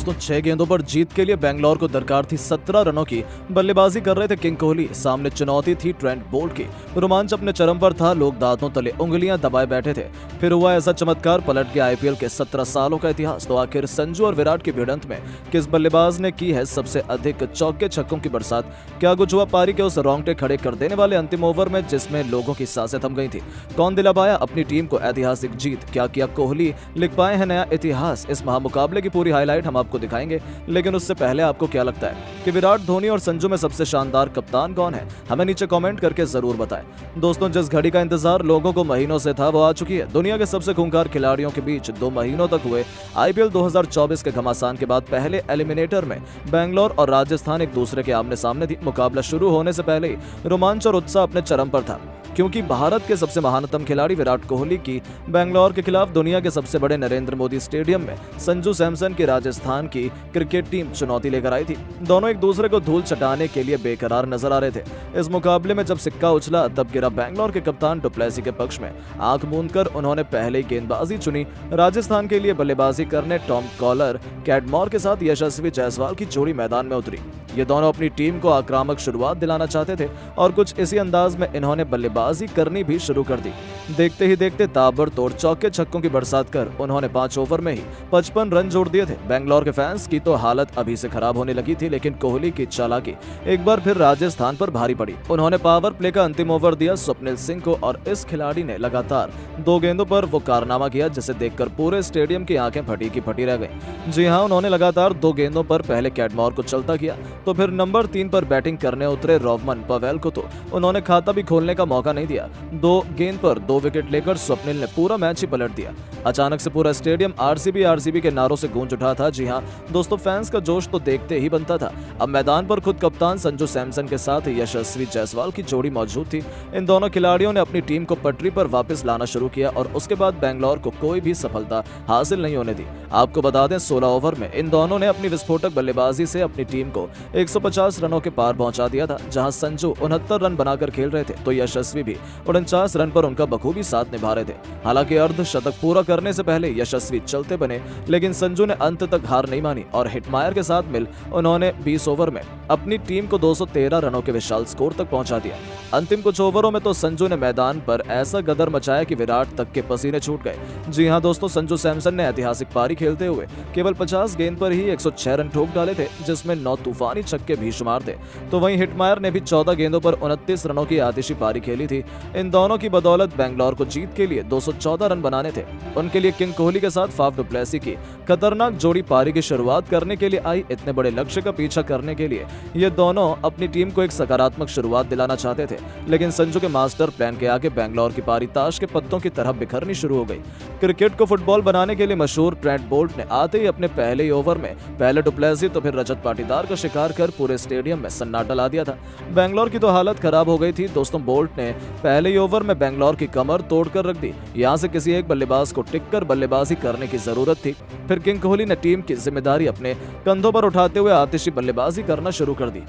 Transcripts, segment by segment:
दोस्तों 6 गेंदों पर जीत के लिए बेंगलोर को दरकार थी 17 रनों की। बल्लेबाजी कर रहे थे किंग कोहली, सामने चुनौती थी ट्रेंट बोल्ट की। रोमांच अपने चरम पर था, लोग दांतों तले उंगलियां दबाए बैठे थे। फिर हुआ ऐसा चमत्कार, पलट गया आईपीएल के 17 सालों का इतिहास। तो आखिर संजू और विराट की भिड़ंत में किस बल्लेबाज ने की है सबसे अधिक चौके छक्कों की बरसात? क्या कुछ हुआ पारी के उस रोंगटे खड़े कर देने वाले अंतिम ओवर में जिसमें लोगों की सांसें थम गई थी? कौन दिला पाया अपनी टीम को ऐतिहासिक जीत? क्या किया कोहली? लिख पाए हैं नया इतिहास? इस महामुकाबले की पूरी हाईलाइट हम आपको दिखाएंगे, लेकिन उससे पहले आपको क्या लगता है कि विराट, धोनी और संजू में सबसे शानदार कप्तान कौन है? हमें नीचे कमेंट करके जरूर बताएं। दोस्तों, जिस घड़ी का इंतजार लोगों को महीनों से था वो आ चुकी है। दुनिया के सबसे खूंखार खिलाड़ियों के बीच 2 महीनों तक हुए आईपीएल 2024 के घमासान के बाद पहले एलिमिनेटर में बेंगलोर और राजस्थान एक दूसरे के आमने सामने थी। मुकाबला शुरू होने से पहले ही रोमांच और उत्साह अपने चरम पर था, क्योंकि भारत के सबसे महानतम खिलाड़ी विराट कोहली की बेंगलोर के खिलाफ दुनिया के सबसे बड़े नरेंद्र मोदी स्टेडियम में संजू सैमसन की राजस्थान की क्रिकेट टीम चुनौती लेकर आई थी। दोनों एक दूसरे को धूल चटाने के लिए बेकरार नजर आ रहे थे। इस मुकाबले में जब सिक्का उछला तब गिरा बेंगलोर के कप्तान डुप्लेसी के पक्ष में। आंख मूंदकर उन्होंने पहले ही गेंदबाजी चुनी। राजस्थान के लिए बल्लेबाजी करने टॉम कॉलर कैडमोर के साथ यशस्वी जायसवाल की जोड़ी मैदान में उतरी। ये दोनों अपनी टीम को आक्रामक शुरुआत दिलाना चाहते थे और कुछ इसी अंदाज में इन्होंने बल्लेबाजी करनी भी शुरू कर दी। देखते ही देखते ताबड़तोड़ चौके छक्कों की बरसात कर उन्होंने 5 ओवर में ही 55 रन जोड़ दिए थे। बेंगलोर के फैंस की तो हालत अभी से खराब होने लगी थी, लेकिन कोहली की चालाकी एक बार फिर राजस्थान पर भारी पड़ी। उन्होंने पावर प्ले का अंतिम ओवर दिया स्वप्निल सिंह को और इस खिलाड़ी ने लगातार 2 गेंदों पर वो कारनामा किया जिसे देखकर पूरे स्टेडियम की आंखें फटी की फटी रह गई। जी हाँ, उन्होंने लगातार 2 गेंदों पर पहले कैडमोर को चलता किया तो फिर नंबर 3 पर बैटिंग करने उतरे रोवमन पवेल को तो उन्होंने खाता भी खोलने का मौका नहीं दिया। 2 गेंद पर 2 विकेट लेकर स्वप्निल ने पूरा मैच ही पलट दिया। अचानक से पूरा स्टेडियम आरसीबी के नारों से गूंज उठा था। जी हाँ दोस्तों, फैंस का जोश तो देखते ही बनता था। अब मैदान पर खुद कप्तान संजू सैमसन के साथ यशस्वी जायसवाल की जोड़ी मौजूद थी। इन दोनों खिलाड़ियों ने अपनी टीम को पटरी पर वापस लाना शुरू किया और उसके बाद बेंगलोर को कोई भी सफलता हासिल नहीं होने दी। आपको बता दें 16 ओवर में इन दोनों ने अपनी विस्फोटक बल्लेबाजी से अपनी टीम को 150 रनों के पार पहुंचा दिया था। जहां संजू 69 रन बनाकर खेल रहे थे तो यशस्वी भी 49 रन पर उनका बखूबी साथ निभा रहे थे। हालांकि अर्धशतक पूरा करने से पहले यशस्वी चलते बने, लेकिन संजू ने अंत तक हार नहीं मानी और हिटमायर के साथ मिल उन्होंने 20 ओवर में अपनी टीम को 213 रनों के विशाल स्कोर तक पहुंचा दिया। अंतिम कुछ ओवरों में तो संजू ने मैदान पर ऐसा गदर मचाया कि विराट तक के पसीने छूट गए। जी हां दोस्तों, संजू सैमसन ने ऐतिहासिक पारी खेलते हुए केवल 50 गेंद पर ही 106 रन ठोक डाले थे, जिसमें 9 तूफानी छक्के भी शुमार थे। तो वहीं हिटमायर ने भी 14 गेंदों पर 29 रनों की आतिशी पारी खेली थी। इन दोनों की बदौलत बेंगलोर को जीत के लिए 214 रन बनाने थे। उनके लिए किंग कोहली के साथ फाफ डुप्लेसी की खतरनाक जोड़ी पारी की शुरुआत करने के लिए आई। इतने बड़े लक्ष्य का पीछा करने के लिए ये दोनों अपनी टीम को एक सकारात्मक शुरुआत दिलाना चाहते थे, लेकिन संजू के मास्टर प्लान के आगे बेंगलोर की पारी ताश के पत्तों की तरह बिखरनी शुरू हो गई। क्रिकेट को फुटबॉल बनाने के लिए मशहूर ट्रेंट बोल्ट ने आते ही अपने पहले ही ओवर में पहले डुप्लेसी तो फिर रजत पाटीदार का शिकार कर पूरे स्टेडियम में सन्नाटा ला दिया था। बेंगलोर की तो हालत खराब हो गई थी। दोस्तों, बोल्ट ने पहले ही ओवर में बेंगलोर की कमर तोड़कर रख दी। यहां से किसी एक बल्लेबाज को टिककर बल्लेबाजी करने की जरूरत थी। फिर किंग कोहली ने टीम की जिम्मेदारी अपने कंधों पर उठाते हुए आतिशी बल्लेबाजी करना शुरू कर दी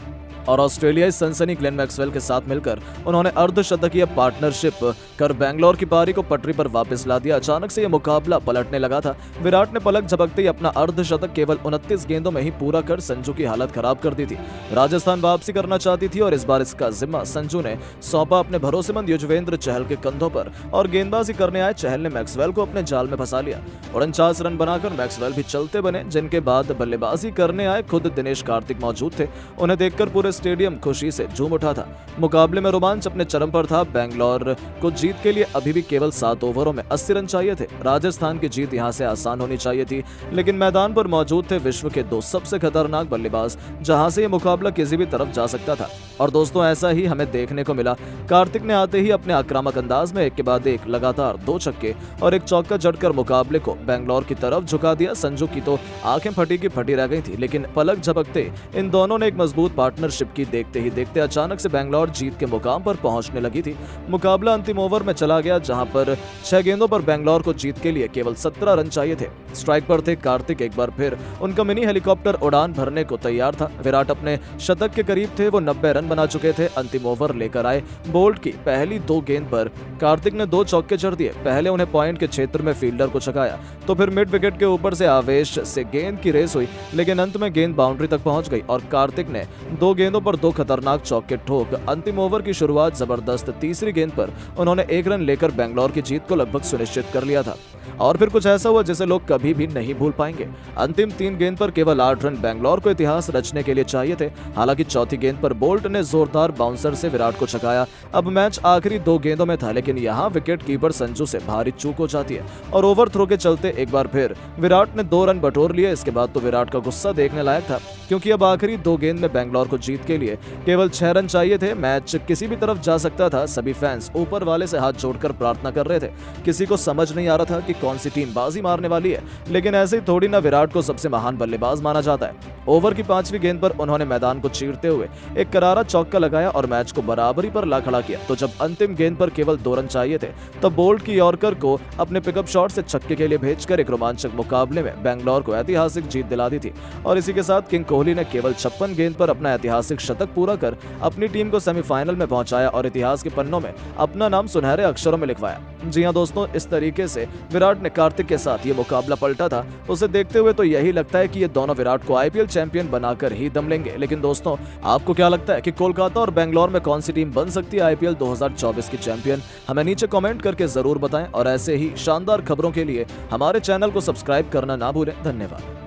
और ऑस्ट्रेलियाई सनसनी ग्लेन मैक्सवेल के साथ मिलकर उन्होंने अर्धशतकीय पार्टनरशिप कर बेंगलोर की पारी को पटरी पर वापस ला दिया। अचानक से यह मुकाबला पलटने लगा था। विराट ने पलक झपकते ही अपना अर्धशतक केवल 29 गेंदों में ही पूरा कर संजू की हालत खराब कर दी थी। राजस्थान वापसी करना चाहती थी और इस बार इसका जिम्मा संजू ने सौंपा अपने भरोसेमंद युजवेंद्र चहल के कंधों पर और गेंदबाजी करने आए चहल ने मैक्सवेल को अपने जाल में फंसा लिया। 49 रन बनाकर मैक्सवेल भी चलते बने, जिनके बाद बल्लेबाजी करने आए खुद दिनेश कार्तिक मौजूद थे। उन्हें देखकर पूरे स्टेडियम खुशी से झूम उठा था। मुकाबले में रोमांच अपने चरम पर था। बेंगलोर को जीत के लिए अभी भी केवल 7 ओवरों में 80 रन चाहिए थे। राजस्थान की जीत यहां से आसान होनी चाहिए थी, लेकिन मैदान पर मौजूद थे विश्व के 2 सबसे खतरनाक बल्लेबाज, जहां से यह मुकाबला किसी भी तरफ जा सकता था। और दोस्तों, ऐसा ही हमें देखने को मिला। कार्तिक ने आते ही अपने आक्रामक अंदाज में एक के बाद एक लगातार 2 छक्के और एक चौका जड़कर मुकाबले को बेंगलोर की तरफ झुका दिया। संजू की तो आंखें फटी की फटी रह गई थी, लेकिन पलक झपकते इन दोनों ने एक मजबूत पार्टनरशिप की। देखते ही देखते अचानक से बेंगलोर जीत के मुकाम पर पहुंचने लगी थी। मुकाबला अंतिम ओवर में चला गया, जहां पर 6 गेंदों पर बेंगलोर को जीत के लिए केवल 17 रन चाहिए थे। स्ट्राइक पर थे कार्तिक। एक बार फिर उनका मिनी हेलीकॉप्टर उड़ान भरने को तैयार था। विराट अपने शतक के करीब थे, वो 90 रन बना चुके थे। अंतिम ओवर लेकर आए बोल्ट की पहली 2 गेंद पर कार्तिक ने 2 चौके जड़ दिए। पहले उन्हें पॉइंट के क्षेत्र में फील्डर को छकाया, तो फिर मिड विकेट के ऊपर से आवेश से गेंद गेंद की रेस हुई, लेकिन अंत में गेंद बाउंड्री तक पहुंच गई और कार्तिक ने 2 गेंदों पर 2 खतरनाक चौके ठोक अंतिम ओवर की शुरुआत जबरदस्त तीसरी गेंद पर उन्होंने 1 रन लेकर बेंगलोर की जीत को लगभग सुनिश्चित कर लिया था। और फिर कुछ ऐसा हुआ जिसे लोग कभी भी नहीं भूल पाएंगे। अंतिम 3 गेंद पर केवल 8 रन बेंगलोर को इतिहास रचने के लिए चाहिए थे। हालांकि चौथी गेंद पर बोल्ट ने जोरदार बाउंसर से विराट को छकाया। अब मैच आखिरी 2 गेंदों में था, लेकिन यहाँ विकेट कीपर संजू से भारी चूक हो जाती है और ओवर थ्रो के चलते एक बार फिर विराट ने 2 रन बटोर लिए। इसके बाद तो विराट का गुस्सा देखने लायक था, क्योंकि अब आखिरी 2 गेंद में बेंगलोर को जीत के लिए केवल 6 रन चाहिए थे। मैच किसी भी तरफ जा सकता था। सभी फैंस ऊपर वाले से हाथ जोड़कर प्रार्थना कर रहे थे। किसी को समझ नहीं आ रहा था कि कौन सी टीम बाजी मारने वाली है, लेकिन ऐसे ही थोड़ी ना विराट को सबसे महान बल्लेबाज माना जाता है। ओवर की 5वीं गेंद पर उन्होंने मैदान को चीरते हुए एक करारा चौका लगाया और मैच को बराबरी पर ला खड़ा किया। तो जब अंतिम गेंद पर केवल 2 रन चाहिए थे, तब बोल्ट की यॉर्कर को अपने पिकअप शॉट से छक्के के लिए भेजकर एक रोमांचक मुकाबले में बेंगलोर को ऐतिहासिक जीत दिला दी थी। और इसी के साथ किंग कोहली ने केवल 56 गेंद पर अपना ऐतिहासिक शतक पूरा कर अपनी टीम को सेमीफाइनल में पहुंचाया और इतिहास के पन्नों में अपना नाम सुनहरे अक्षरों में लिखवाया। जी हां दोस्तों, इस तरीके से विराट ने कार्तिक के साथ ये मुकाबला पलटा था। उसे देखते हुए तो यही लगता है कि ये दोनों विराट को आईपीएल चैंपियन बनाकर ही दम लेंगे। लेकिन दोस्तों, आपको क्या लगता है कि कोलकाता और बेंगलोर में कौन सी टीम बन सकती है आईपीएल 2024 की चैंपियन? हमें नीचे कमेंट करके जरूर बताएं और ऐसे ही शानदार खबरों के लिए हमारे चैनल को सब्सक्राइब करना ना भूलें। धन्यवाद।